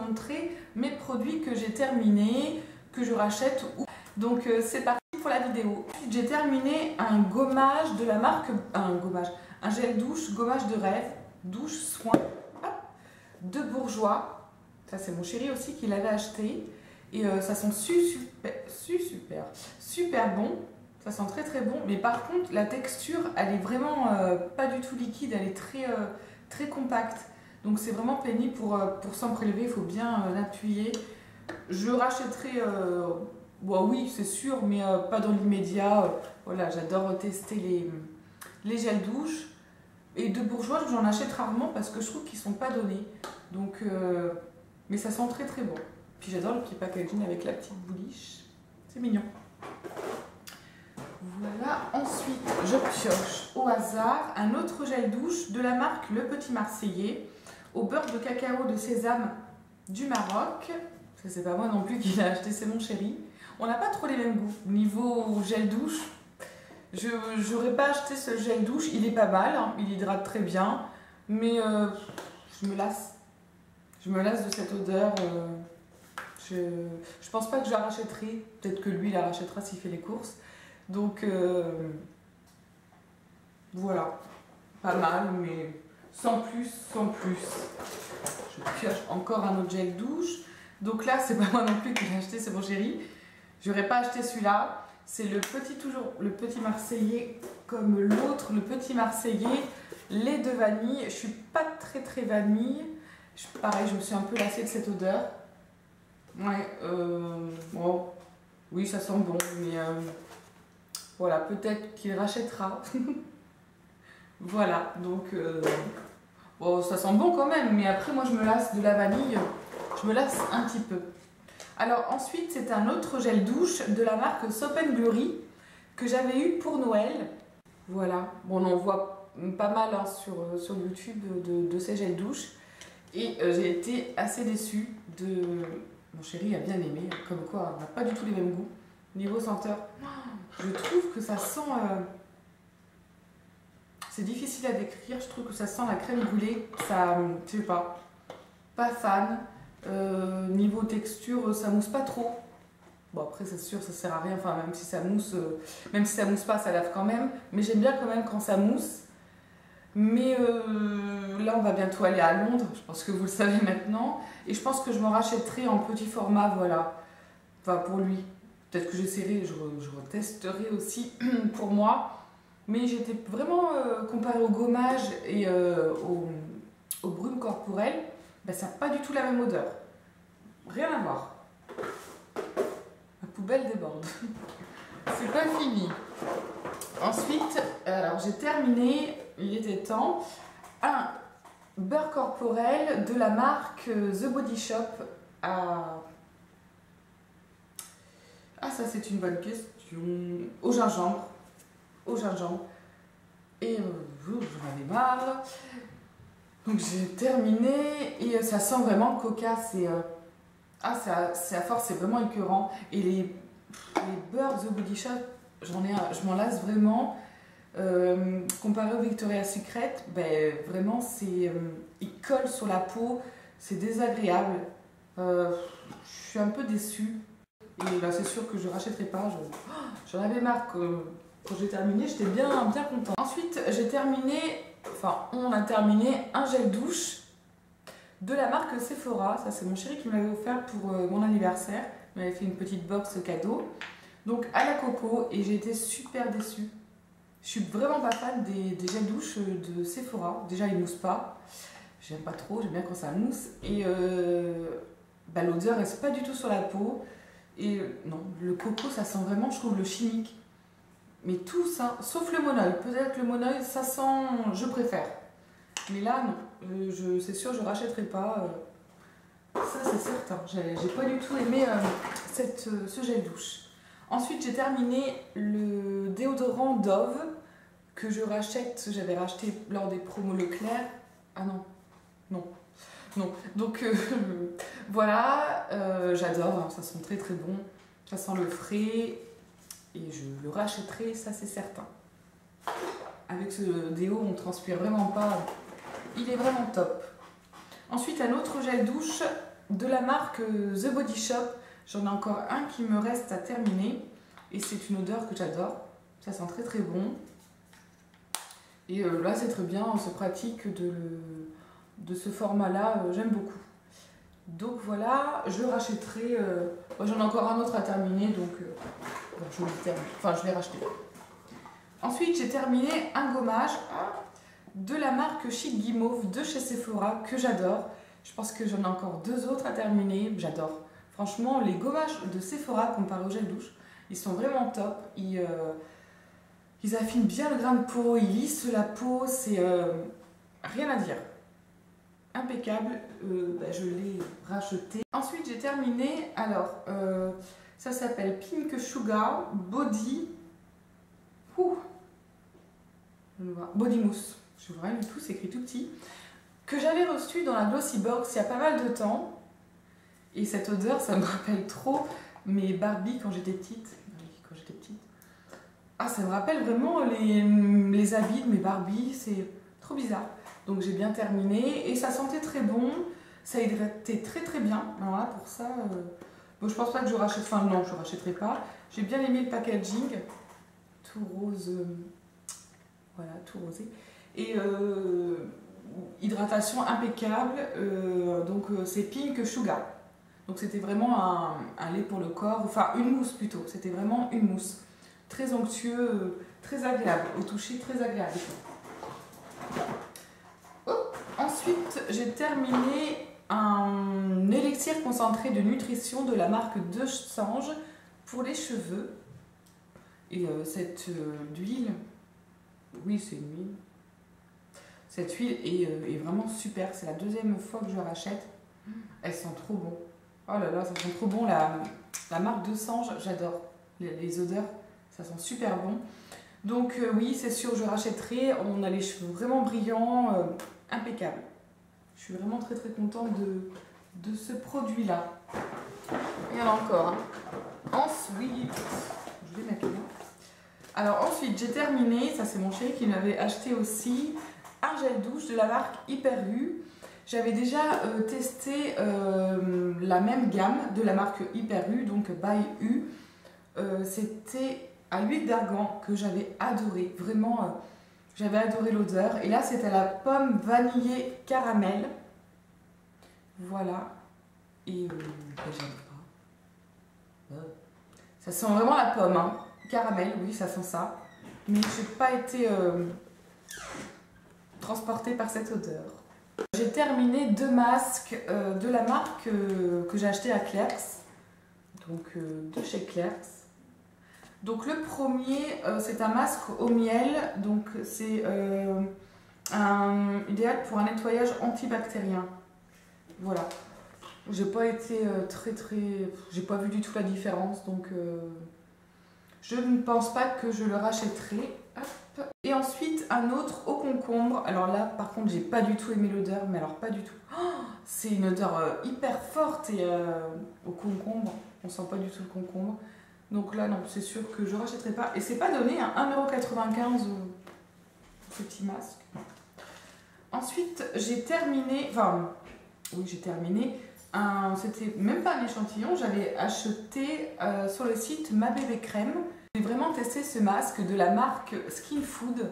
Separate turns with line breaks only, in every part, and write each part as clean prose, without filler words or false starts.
montrer mes produits que j'ai terminés, que je rachète. Donc c'est parti pour la vidéo. J'ai terminé un gommage de la marque, un gel douche, gommage de rêve, douche soin, de Bourjois. Ça c'est mon chéri aussi qui l'avait acheté. Et ça sent super bon. Ça sent très bon. Mais par contre la texture elle est vraiment pas du tout liquide, elle est très compacte. Donc c'est vraiment pénible pour s'en prélever, il faut bien l'appuyer. Je rachèterai, bon, oui c'est sûr, mais pas dans l'immédiat. Voilà, j'adore tester les gels douche. Et de Bourjois, j'en achète rarement parce que je trouve qu'ils sont pas donnés. Donc, mais ça sent très bon. Puis j'adore le petit packaging avec la petite bouliche. C'est mignon. Voilà, ensuite je pioche au hasard un autre gel douche de la marque Le Petit Marseillais au beurre de cacao de sésame du Maroc. Ça c'est pas moi non plus qui l'ai acheté, c'est mon chéri. On n'a pas trop les mêmes goûts. Niveau gel douche, je n'aurais pas acheté ce gel douche, il est pas mal, hein, il hydrate très bien, mais je me lasse. Je me lasse de cette odeur. Je pense pas que je la rachèterai, peut-être que lui il la rachètera s'il fait les courses. Donc voilà, pas mal, mais sans plus. Je pioche encore un autre gel douche. Donc là, c'est pas moi non plus qui l'ai acheté, c'est mon chéri. J'aurais pas acheté celui-là. C'est toujours le Petit Marseillais comme l'autre, le Petit Marseillais, lait de vanille. Je suis pas très vanille. Pareil, je me suis un peu lassée de cette odeur. Ouais, bon, oui, ça sent bon, mais voilà, peut-être qu'il rachètera. Voilà, donc bon, ça sent bon quand même, mais après moi je me lasse de la vanille, je me lasse un petit peu. Alors ensuite c'est un autre gel douche de la marque Soap & Glory que j'avais eu pour Noël. Voilà, bon on en voit pas mal hein, sur YouTube de ces gels douche. Et j'ai été assez déçue de... Mon chéri a bien aimé, comme quoi on n'a pas du tout les mêmes goûts. Niveau senteur, je trouve que ça sent... C'est difficile à décrire, je trouve que ça sent la crème brûlée. Ça, je sais pas fan. Niveau texture, ça mousse pas trop. Bon après c'est sûr, ça sert à rien, enfin même si ça mousse pas, ça lave quand même. Mais j'aime bien quand même quand ça mousse. Mais là on va bientôt aller à Londres, je pense que vous le savez maintenant. Et je pense que je m'en rachèterai en petit format, voilà. Enfin pour lui. Peut-être que j'essaierai, je retesterai aussi pour moi. Mais j'étais vraiment comparée au gommage et au brume corporel, ben, ça n'a pas du tout la même odeur. Rien à voir. La poubelle déborde. C'est pas fini. Ensuite, alors j'ai terminé, il était temps, un beurre corporel de la marque The Body Shop à... Ah ça c'est une bonne question. Au gingembre. Et j'en avais marre. Donc j'ai terminé et ça sent vraiment coca. C'est à force, c'est vraiment écœurant. Et les beurres The Body Shop, je m'en lasse vraiment. Comparé au Victoria's Secret, ben vraiment il colle sur la peau, c'est désagréable. Je suis un peu déçue. Et là c'est sûr que je rachèterai pas. J'en avais marre quand j'ai terminé, j'étais bien contente. Ensuite, on a terminé un gel douche de la marque Sephora. Ça, c'est mon chéri qui m'avait offert pour mon anniversaire. Il m'avait fait une petite box cadeau. Donc, à la coco, et j'ai été super déçue. Je suis vraiment pas fan des gels douche de Sephora. Déjà, ils moussent pas. J'aime pas trop, j'aime bien quand ça mousse. Et l'odeur reste pas du tout sur la peau. Et non, le coco, ça sent vraiment, je trouve, le chimique. Mais tout ça, sauf le monoeil. Peut-être que le monoeil, ça sent, je préfère. Mais là, non. C'est sûr, je rachèterai pas. Ça, c'est certain. J'ai pas du tout aimé ce gel douche. Ensuite, j'ai terminé le déodorant Dove que je rachète. J'avais racheté lors des promos Leclerc. Ah non. Donc, voilà. J'adore. Hein, ça sent très bon. Ça sent le frais. Et je le rachèterai, ça c'est certain. Avec ce déo, on ne transpire vraiment pas. Il est vraiment top. Ensuite, un autre gel douche de la marque The Body Shop. J'en ai encore un qui me reste à terminer. Et c'est une odeur que j'adore. Ça sent très très bon. Et là, c'est très bien, c'est pratique de ce format-là. J'aime beaucoup. Donc voilà, je rachèterai. J'en ai encore un autre à terminer, donc bon, je le termine. Enfin, je l'ai racheté. Ensuite, j'ai terminé un gommage de la marque Chic Guimauve de chez Sephora que j'adore. Je pense que j'en ai encore deux autres à terminer. J'adore. Franchement, les gommages de Sephora comparés au gel douche, ils sont vraiment top. Ils affinent bien le grain de peau, ils lissent la peau, c'est rien à dire. Impeccable, je l'ai racheté. Ensuite, j'ai terminé, alors, ça s'appelle Pink Sugar Body Body Mousse. Je vois rien du tout, c'est écrit tout petit. Que j'avais reçu dans la Glossy Box il y a pas mal de temps. Et cette odeur, ça me rappelle trop mes Barbie quand j'étais petite. Ah, ça me rappelle vraiment les habits de mes Barbie, c'est trop bizarre. Donc j'ai bien terminé et ça sentait très bon, ça hydratait très très bien. Alors là, pour ça, bon, je pense pas que je rachète, enfin non, je rachèterai pas. J'ai bien aimé le packaging, tout rose, voilà, tout rosé. Et hydratation impeccable, donc c'est Pink Sugar. Donc c'était vraiment un lait pour le corps, enfin une mousse plutôt, c'était vraiment une mousse. Très onctueux, très agréable, au toucher très agréable. Ensuite, j'ai terminé un élixir concentré de nutrition de la marque De Sange pour les cheveux. Et cette huile, oui c'est une huile, cette huile est vraiment super, c'est la deuxième fois que je rachète. Elle sent trop bon. Oh là là, ça sent trop bon, la marque De Sange, j'adore les odeurs. Ça sent super bon. Donc oui, c'est sûr, je rachèterai. On a les cheveux vraiment brillants, impeccables. Je suis vraiment très très contente de ce produit-là. Il y en a encore. Ensuite, je vais mettre là. Alors ensuite, j'ai terminé. Ça, c'est mon chéri qui m'avait acheté aussi un gel douche de la marque Hyper U. J'avais déjà testé la même gamme de la marque Hyper U, donc by U. C'était à l'huile d'argan que j'avais adoré, vraiment j'avais adoré l'odeur. Et là c'était la pomme vanillée caramel, voilà. Et j'aime pas, ça sent vraiment la pomme, hein. Caramel, oui ça sent ça, mais je n'ai pas été transportée par cette odeur. J'ai terminé deux masques de la marque que j'ai acheté à Clerks, donc de chez Clerks. Donc le premier, c'est un masque au miel, donc c'est idéal pour un nettoyage antibactérien. Voilà. J'ai pas été j'ai pas vu du tout la différence, donc je ne pense pas que je le rachèterai. Hop. Et ensuite un autre au concombre. Alors là, par contre, j'ai pas du tout aimé l'odeur, mais alors pas du tout. Oh, c'est une odeur hyper forte et au concombre, on sent pas du tout le concombre. Donc là, non, c'est sûr que je ne rachèterai pas. Et c'est pas donné, hein, 1,95 € ce petit masque. Ensuite, j'ai terminé, c'était même pas un échantillon, j'avais acheté sur le site Ma Bébé Crème. J'ai vraiment testé ce masque de la marque Skin Food.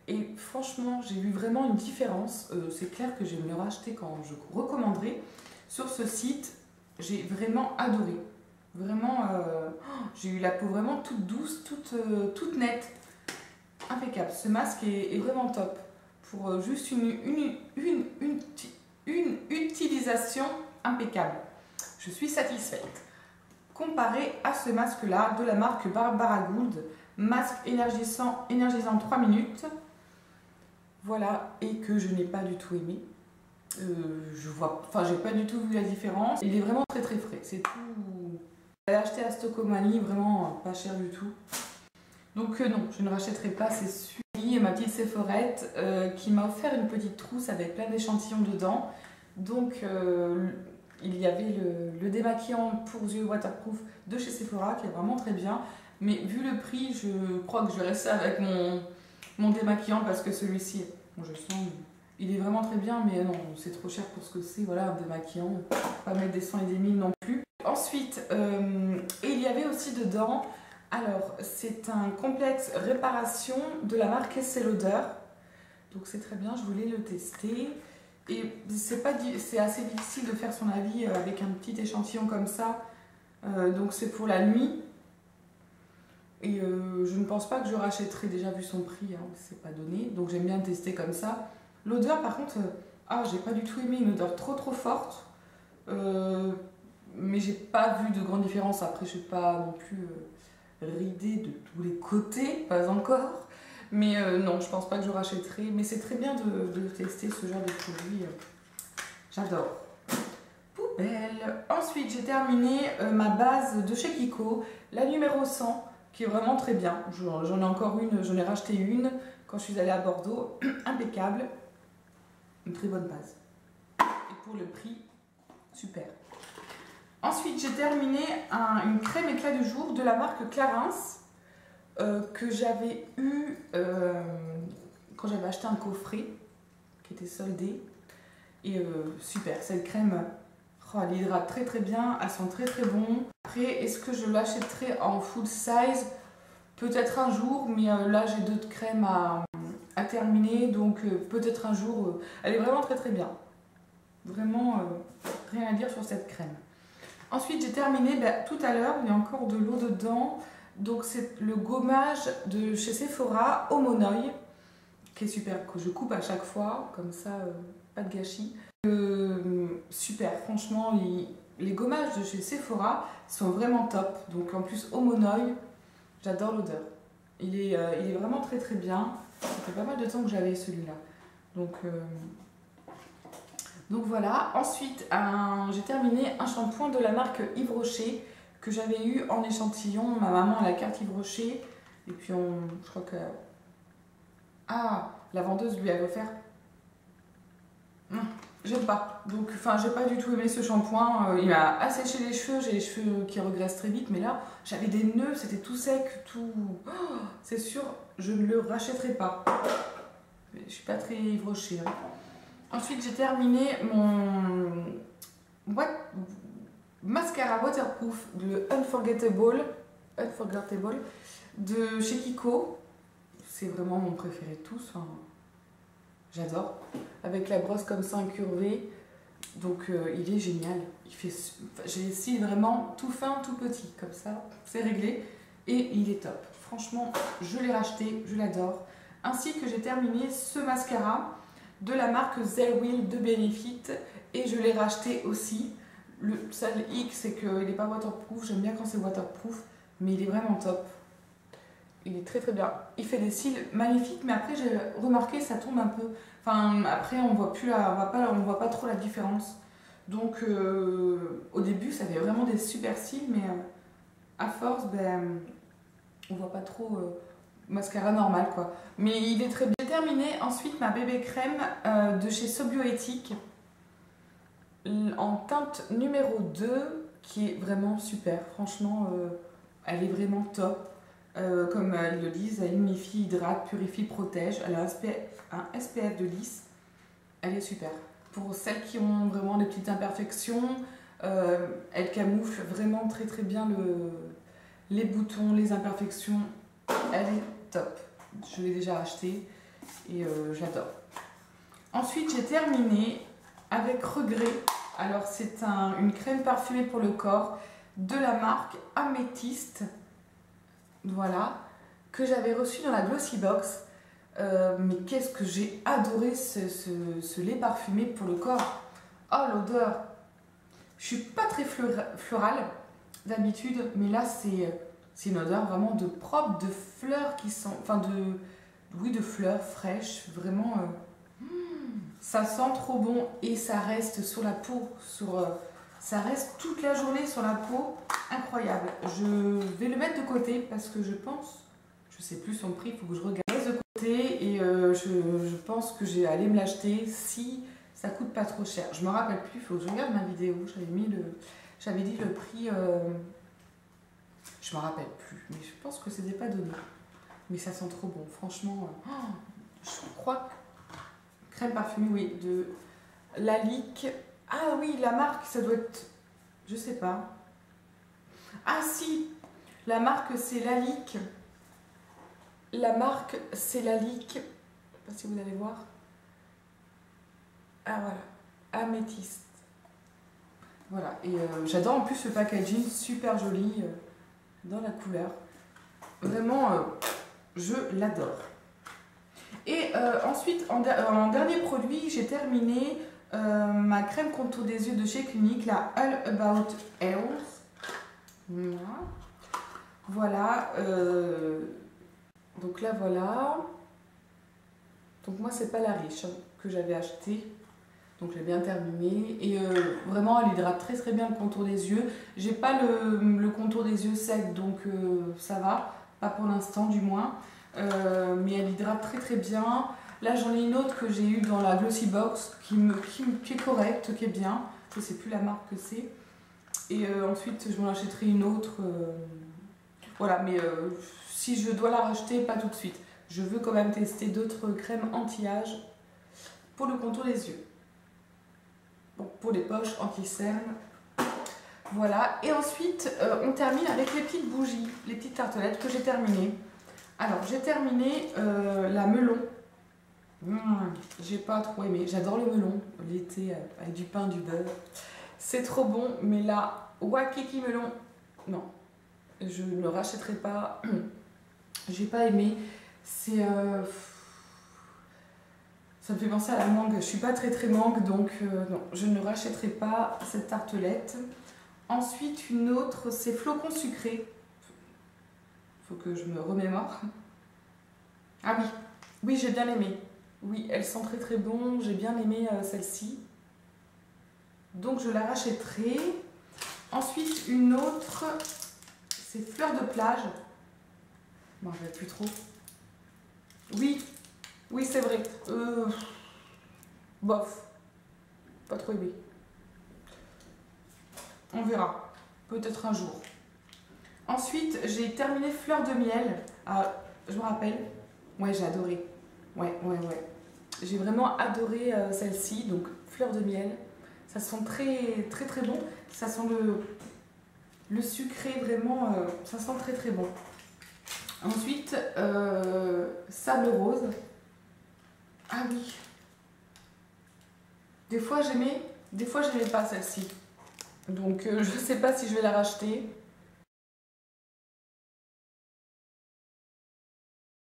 Et franchement, j'ai vu vraiment une différence. C'est clair que je vais me le racheter quand je recommanderai. Sur ce site, j'ai vraiment adoré. Vraiment, j'ai eu la peau vraiment toute douce, toute nette. Impeccable. Ce masque est vraiment top. Pour juste une utilisation impeccable. Je suis satisfaite. Comparé à ce masque-là de la marque Barbara Gould, masque énergisant 3 minutes. Voilà, et que je n'ai pas du tout aimé. J'ai pas du tout vu la différence. Il est vraiment très très frais. C'est tout. J'avais acheté à Stocomanie, vraiment pas cher du tout. Donc non, je ne rachèterai pas, c'est sûr. Et ma petite Sephorette qui m'a offert une petite trousse avec plein d'échantillons dedans. Donc il y avait le démaquillant pour yeux waterproof de chez Sephora qui est vraiment très bien. Mais vu le prix, je crois que je vais rester avec mon démaquillant parce que celui-ci, bon, je sens, Il est vraiment très bien, mais non, c'est trop cher pour ce que c'est, voilà, un démaquillant. Pas mettre des 100 et des 1000 non plus. Ensuite, et il y avait aussi dedans, alors, c'est un complexe réparation de la marque Estée Lauder. Donc c'est très bien, je voulais le tester. Et c'est assez difficile de faire son avis avec un petit échantillon comme ça. Donc c'est pour la nuit. Et je ne pense pas que je rachèterai, déjà vu son prix, hein, c'est pas donné. Donc j'aime bien tester comme ça. L'odeur par contre, j'ai pas du tout aimé, une odeur trop forte. Mais j'ai pas vu de grande différence. Après je suis pas non plus ridée de tous les côtés, pas encore. Mais non, je pense pas que je rachèterai. Mais c'est très bien de tester ce genre de produit. J'adore. Poubelle. Ensuite j'ai terminé ma base de chez Kiko, la numéro 100. Qui est vraiment très bien. J'en ai encore une, j'en ai racheté une quand je suis allée à Bordeaux. Impeccable. Une très bonne base. Et pour le prix, super. Ensuite, j'ai terminé une crème éclat du jour de la marque Clarins que j'avais eu quand j'avais acheté un coffret qui était soldé. Et super, cette crème, elle hydrate très bien, elle sent très bon. Après, est-ce que je l'achèterai en full size? Peut-être un jour, mais là j'ai d'autres crèmes à terminer, donc peut-être un jour. Elle est vraiment très bien. Vraiment, rien à dire sur cette crème. Ensuite, j'ai terminé, tout à l'heure, il y a encore de l'eau dedans. Donc c'est le gommage de chez Sephora, Homonoï, qui est super, que je coupe à chaque fois, comme ça, pas de gâchis. Super, franchement, les gommages de chez Sephora sont vraiment top. Donc en plus, Homonoï, j'adore l'odeur. Il est vraiment très bien. Ça fait pas mal de temps que j'avais celui-là. Donc voilà. Ensuite, j'ai terminé un shampoing de la marque Yves Rocher que j'avais eu en échantillon. Ma maman a la carte Yves Rocher. Et puis je crois que... la vendeuse lui avait offert. J'aime pas. Donc, j'ai pas du tout aimé ce shampoing. Il m'a asséché les cheveux. J'ai les cheveux qui regressent très vite. Mais là, j'avais des nœuds. C'était tout sec, tout... c'est sûr, je ne le rachèterai pas. Je suis pas très Yves Rocher. Hein. Ensuite, j'ai terminé mon mascara waterproof, le Unforgettable de chez Kiko. C'est vraiment mon préféré de tous. Hein. J'adore. Avec la brosse comme ça incurvée. Donc il est génial. J'ai les cils vraiment tout fin, tout petit. Comme ça, c'est réglé. Et il est top. Franchement, je l'ai racheté, je l'adore. Ainsi que j'ai terminé ce mascara de la marque Zellwheel de Benefit. Et je l'ai racheté aussi. Le seul hic, c'est qu'il n'est pas waterproof. J'aime bien quand c'est waterproof. Mais il est vraiment top. Il est très bien. Il fait des cils magnifiques, mais après j'ai remarqué ça tombe un peu. Après on voit pas trop la différence. Donc au début ça fait vraiment des super cils, mais à force on voit pas trop mascara normal quoi. Mais il est très bien. J'ai terminé ensuite ma bébé crème de chez Sobioéthique en teinte numéro 2 qui est vraiment super. Franchement elle est vraiment top. Comme ils le disent, elle unifie, hydrate, purifie, protège. Elle a un SPF de 10. Elle est super. Pour celles qui ont vraiment des petites imperfections, elle camoufle vraiment très bien les boutons, les imperfections. Elle est top. Je l'ai déjà achetée et j'adore. Ensuite, j'ai terminé avec regret. Alors, c'est une crème parfumée pour le corps de la marque Améthyste. Voilà, que j'avais reçu dans la Glossy Box. Mais qu'est-ce que j'ai adoré ce lait parfumé pour le corps. Oh, l'odeur. Je suis pas très florale d'habitude, mais là c'est une odeur vraiment de propre, de fleurs qui sont... de fleurs fraîches, vraiment... ça sent trop bon et ça reste sur la peau, ça reste toute la journée sur la peau, incroyable. Je vais le mettre de côté parce que je pense, je sais plus son prix, il faut que je regarde de côté et je pense que j'ai allé me l'acheter si ça coûte pas trop cher. Je me rappelle plus, il faut que je regarde ma vidéo, j'avais dit le prix, je me rappelle plus, mais je pense que c'était pas donné. Mais ça sent trop bon, franchement, je crois que Crème parfumée, oui, de Lalique. Ah oui, la marque, ça doit être... Je sais pas. Ah si, la marque c'est Lalique. La marque c'est Lalique. Je sais pas si vous allez voir. Ah voilà, améthyste. Voilà, et j'adore en plus le packaging, super joli dans la couleur. Vraiment, je l'adore. Et ensuite, en dernier produit, j'ai terminé ma crème contour des yeux de chez Clinique, la All About Health. Voilà. Donc là, voilà. Donc moi, c'est pas la riche que j'avais acheté. Donc j'ai bien terminé. Et vraiment, elle hydrate très très bien le contour des yeux. J'ai pas le contour des yeux sec, donc ça va. Pas pour l'instant, du moins. Mais elle hydrate très très bien. Là, j'en ai une autre que j'ai eue dans la Glossy Box qui est correcte, qui est bien. Je sais plus la marque que c'est. Et ensuite, je m'en achèterai une autre. Voilà, mais si je dois la racheter, pas tout de suite. Je veux quand même tester d'autres crèmes anti-âge pour le contour des yeux. Donc pour les poches, anti-cerne. Voilà. Et ensuite, on termine avec les petites bougies, les petites tartelettes que j'ai terminées. Alors, j'ai terminé la melon. J'ai pas trop aimé. J'adore le melon, l'été, avec du pain, du beurre. C'est trop bon, mais la Wakiki melon, non. Je ne rachèterai pas. J'ai pas aimé. C'est... ça me fait penser à la mangue. Je suis pas très très mangue, donc non. Je ne rachèterai pas cette tartelette. Ensuite, une autre, c'est flocons sucrés. Faut que je me remémore. Ah oui, oui, j'ai bien aimé. Oui, elles sont très très bon. J'ai bien aimé celle-ci. Donc je la rachèterai. Ensuite, une autre, c'est fleurs de plage. Bon, je ne vais plus trop. Oui, oui, c'est vrai. Bof. Pas trop aimé. On verra. Peut-être un jour. Ensuite, j'ai terminé fleurs de miel. Ah, je me rappelle. Ouais, j'ai adoré. Ouais. J'ai vraiment adoré celle-ci. Donc, fleurs de miel. Ça sent très très très bon. Ça sent le sucré vraiment. Ça sent très très bon. Ensuite, sable rose. Ah oui. Des fois j'aimais pas celle-ci. Donc je sais pas si je vais la racheter.